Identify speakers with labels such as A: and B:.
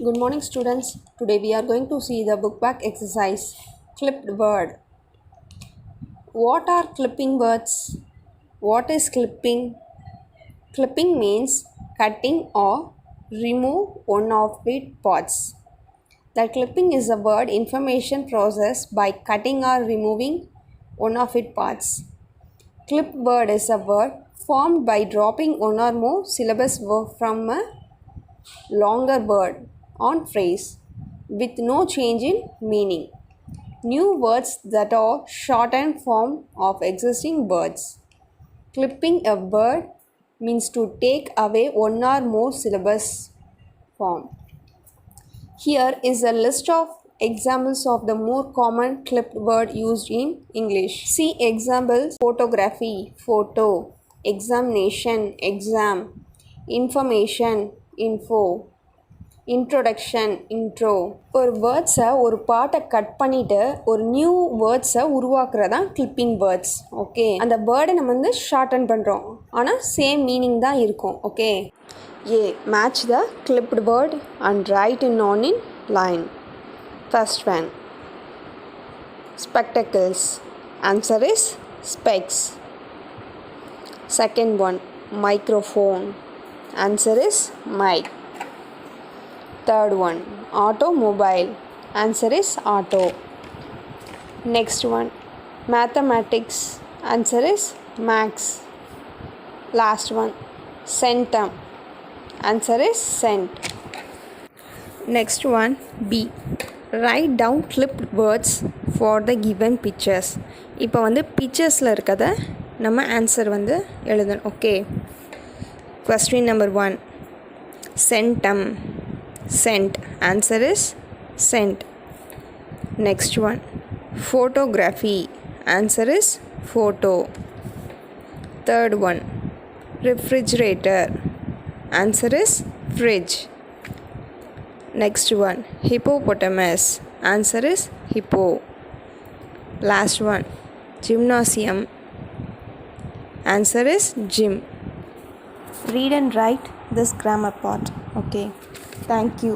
A: Good morning, students. Today we are going to see the book back exercise. Clipped word. What are clipping words? What is clipping? Clipping means cutting or remove one of its parts. The clipping is a word information process by cutting or removing one of its parts. Clipped word is a word formed by dropping one or more syllables from a longer word on phrase with no change in meaning. New words that are shortened form of existing words. Clipping a word means to take away one or more syllables form. Here is a list of examples of the more common clipped word used in English. See examples: photography, photo; examination, exam; information, info; introduction intro. ஒரு வேர்ட்ஸை ஒரு பாட்டை cut பண்ணிவிட்டு ஒரு new வேர்ட்ஸை உருவாக்குறதான் clipping words. Okay, அந்த வேர்டை நம்ம வந்து shorten பண்ணுறோம், ஆனால் சேம் மீனிங் தான் இருக்கும். Okay, A match the clipped word and right in on in line. First one spectacles. Answer is specs. Second one microphone. Answer is mic. Third one automobile. Answer is auto. Next one mathematics. Answer is max. Last one centum. Answer is cent. Next one B. Write down clipped words for the given pictures. இப்போ வந்து பிக்சர்ஸில் இருக்கதை நம்ம answer வந்து எழுதணும். Okay, question number 1 centum. Cent. Answer is cent. Next one photography. Answer is photo. Third one refrigerator. Answer is fridge. Next one hippopotamus. Answer is hippo. Last one gymnasium. Answer is gym. Read and write this grammar part. Okay, thank you.